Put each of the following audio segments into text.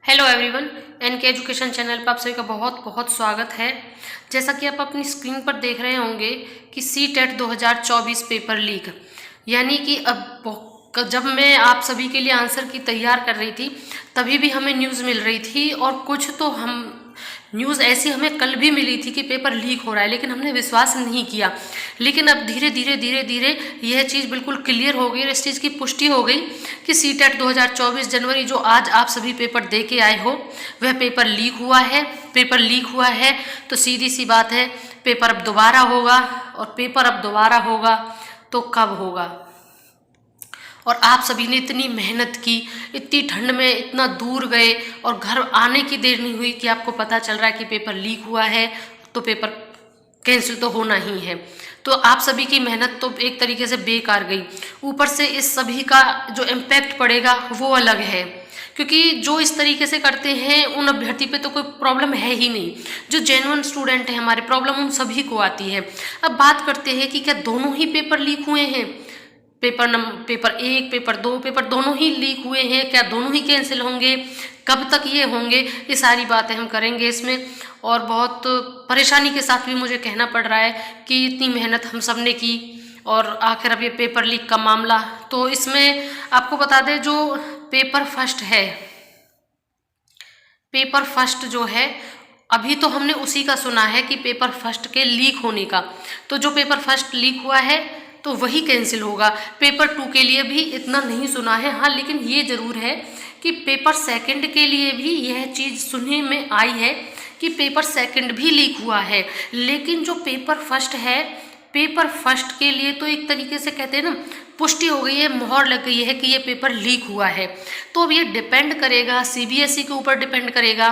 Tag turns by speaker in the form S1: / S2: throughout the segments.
S1: Hello everyone, NK education channel पर आप सभी का बहुत बहुत स्वागत है। जैसा कि आप अपनी स्क्रीन पर देख रहे होंगे कि सीटेट 2024 पेपर लीक, यानी कि अब जब मैं आप सभी के लिए आंसर की तैयार कर रही थी तभी भी हमें न्यूज़ मिल रही थी, और कुछ तो हम न्यूज़ ऐसी हमें कल भी मिली थी कि पेपर लीक हो रहा है, लेकिन हमने विश्वास नहीं किया। लेकिन अब धीरे धीरे यह चीज़ बिल्कुल क्लियर हो गई और इस चीज़ की पुष्टि हो गई कि सीटेट 2024 जनवरी जो आज आप सभी पेपर दे के आए हो वह पेपर लीक हुआ है। पेपर लीक हुआ है तो सीधी सी बात है, पेपर अब दोबारा होगा, और पेपर अब दोबारा होगा तो कब होगा। और आप सभी ने इतनी मेहनत की, इतनी ठंड में इतना दूर गए और घर आने की देर नहीं हुई कि आपको पता चल रहा है कि पेपर लीक हुआ है, तो पेपर कैंसिल तो होना ही है। तो आप सभी की मेहनत तो एक तरीके से बेकार गई। ऊपर से इस सभी का जो इम्पैक्ट पड़ेगा वो अलग है, क्योंकि जो इस तरीके से करते हैं उन अभ्यर्थी पे तो कोई प्रॉब्लम है ही नहीं। जो जेन्युइन स्टूडेंट है हमारे, प्रॉब्लम उन सभी को आती है। अब बात करते हैं कि क्या दोनों ही पेपर लीक हुए हैं, पेपर 1, पेपर 2, पेपर दोनों ही लीक हुए हैं, क्या दोनों ही कैंसिल होंगे, कब तक ये होंगे, ये सारी बातें हम करेंगे इसमें। और बहुत परेशानी के साथ भी मुझे कहना पड़ रहा है कि इतनी मेहनत हम सब ने की और आखिर अब ये पेपर लीक का मामला। तो इसमें आपको बता दें, जो पेपर फर्स्ट है, पेपर फर्स्ट जो है अभी तो हमने उसी का सुना है कि पेपर फर्स्ट के लीक होने का। तो जो पेपर फर्स्ट लीक हुआ है तो वही कैंसिल होगा। पेपर 2 के लिए भी इतना नहीं सुना है, हाँ, लेकिन ये ज़रूर है कि पेपर सेकंड के लिए भी यह चीज़ सुनने में आई है कि पेपर सेकंड भी लीक हुआ है। लेकिन जो पेपर फर्स्ट है, पेपर फर्स्ट के लिए तो एक तरीके से कहते हैं ना, पुष्टि हो गई है, मोहर लग गई है कि ये पेपर लीक हुआ है। तो अब ये डिपेंड करेगा, सीबीएसई के ऊपर डिपेंड करेगा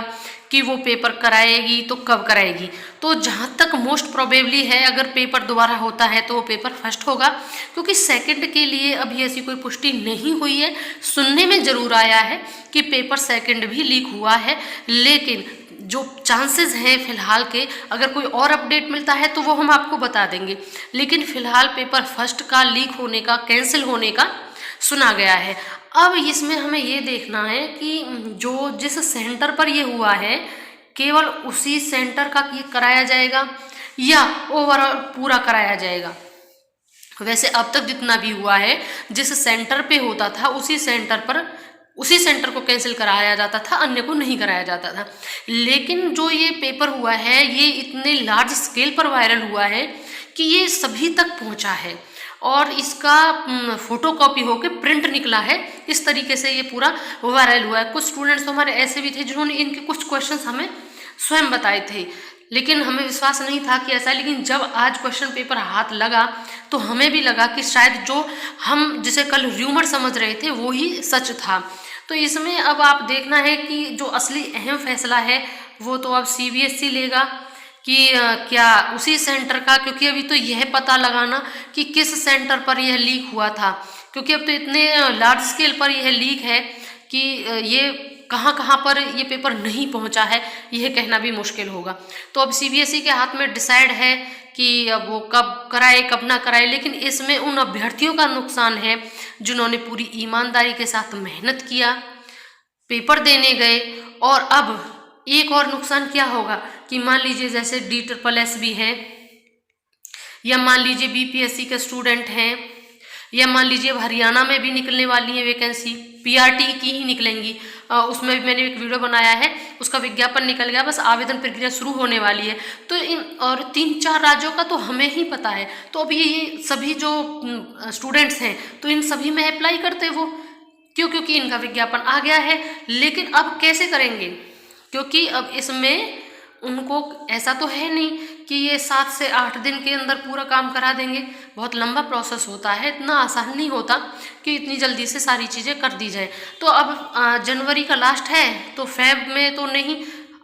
S1: कि वो पेपर कराएगी तो कब कराएगी। तो जहाँ तक मोस्ट प्रोबेबली है, अगर पेपर दोबारा होता है तो वो पेपर फर्स्ट होगा, क्योंकि सेकंड के लिए अभी ऐसी कोई पुष्टि नहीं हुई है। सुनने में ज़रूर आया है कि पेपर सेकंड भी लीक हुआ है, लेकिन जो चांसेस हैं फिलहाल के, अगर कोई और अपडेट मिलता है तो वो हम आपको बता देंगे। लेकिन फिलहाल पेपर फर्स्ट का लीक होने का, कैंसिल होने का सुना गया है। अब इसमें हमें ये देखना है कि जो जिस सेंटर पर ये हुआ है, केवल उसी सेंटर का ये कराया जाएगा या ओवरऑल पूरा कराया जाएगा। वैसे अब तक जितना भी हुआ है, जिस सेंटर पे होता था उसी सेंटर को कैंसिल कराया जाता था, अन्य को नहीं कराया जाता था। लेकिन जो ये पेपर हुआ है, ये इतने लार्ज स्केल पर वायरल हुआ है कि ये सभी तक पहुंचा है, और इसका फोटोकॉपी होकर प्रिंट निकला है। इस तरीके से ये पूरा वायरल हुआ है। कुछ स्टूडेंट्स तो हमारे ऐसे भी थे जिन्होंने इनके कुछ क्वेश्चंस हमें स्वयं बताए थे, लेकिन हमें विश्वास नहीं था कि ऐसा है। लेकिन जब आज क्वेश्चन पेपर हाथ लगा तो हमें भी लगा कि शायद जो हम जिसे कल र्यूमर समझ रहे थे वो ही सच था। तो इसमें अब आप देखना है कि जो असली अहम फैसला है वो तो अब सीबीएसई लेगा कि क्या उसी सेंटर का, क्योंकि अभी तो यह पता लगाना कि किस सेंटर पर यह लीक हुआ था, क्योंकि अब तो इतने लार्ज स्केल पर यह लीक है कि ये कहाँ कहाँ पर ये पेपर नहीं पहुँचा है, यह कहना भी मुश्किल होगा। तो अब सीबीएसई के हाथ में डिसाइड है कि अब वो कब कराए कब ना कराए। लेकिन इसमें उन अभ्यर्थियों का नुकसान है जिन्होंने पूरी ईमानदारी के साथ मेहनत किया, पेपर देने गए। और अब एक और नुकसान क्या होगा कि मान लीजिए जैसे DSSS भी है, या मान लीजिए बीपीएससी के स्टूडेंट हैं, या मान लीजिए अब हरियाणा में भी निकलने वाली है वैकेंसी, पीआरटी की ही निकलेंगी। उसमें भी मैंने एक वीडियो बनाया है, उसका विज्ञापन निकल गया, बस आवेदन प्रक्रिया शुरू होने वाली है। तो इन और 3-4 राज्यों का तो हमें ही पता है। तो अब ये सभी जो स्टूडेंट्स हैं तो इन सभी में अप्लाई करते वो, क्योंकि इनका विज्ञापन आ गया है। लेकिन अब कैसे करेंगे, क्योंकि अब इसमें उनको ऐसा तो है नहीं कि ये 7 से 8 दिन के अंदर पूरा काम करा देंगे। बहुत लंबा प्रोसेस होता है, इतना आसान नहीं होता कि इतनी जल्दी से सारी चीज़ें कर दी जाए। तो अब जनवरी का लास्ट है तो फेब में तो नहीं,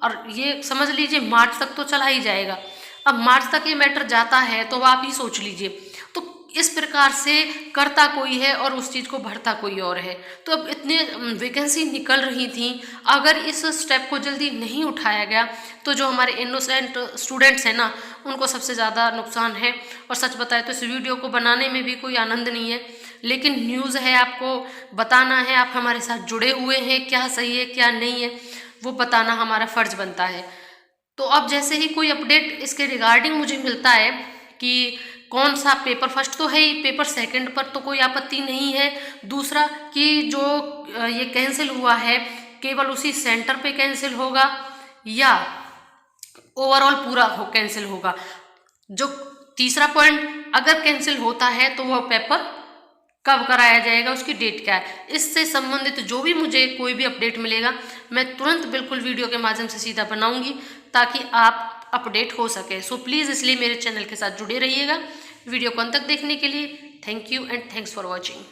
S1: और ये समझ लीजिए मार्च तक तो चला ही जाएगा। अब मार्च तक ये मैटर जाता है तो आप ही सोच लीजिए। तो इस प्रकार से करता कोई है और उस चीज़ को भरता कोई और है। तो अब इतने वैकेंसी निकल रही थी, अगर इस स्टेप को जल्दी नहीं उठाया गया तो जो हमारे इनोसेंट स्टूडेंट्स हैं ना, उनको सबसे ज़्यादा नुकसान है। और सच बताए तो इस वीडियो को बनाने में भी कोई आनंद नहीं है, लेकिन न्यूज़ है, आपको बताना है, आप हमारे साथ जुड़े हुए हैं, क्या सही है क्या नहीं है। वो बताना हमारा फ़र्ज़ बनता है। तो अब जैसे ही कोई अपडेट इसके रिगार्डिंग मुझे मिलता है कि कौन सा पेपर फर्स्ट तो है ही, पेपर सेकंड पर तो कोई आपत्ति नहीं है। दूसरा कि जो ये कैंसिल हुआ है केवल उसी सेंटर पे कैंसिल होगा या ओवरऑल पूरा कैंसिल होगा। जो तीसरा पॉइंट, अगर कैंसिल होता है तो वह पेपर कब कराया जाएगा, उसकी डेट क्या है। इससे संबंधित जो भी मुझे कोई भी अपडेट मिलेगा मैं तुरंत बिल्कुल वीडियो के माध्यम से सीधा बनाऊंगी ताकि आप अपडेट हो सके। सो प्लीज़ इसलिए मेरे चैनल के साथ जुड़े रहिएगा। वीडियो को अंत तक देखने के लिए thank you and thanks for watching.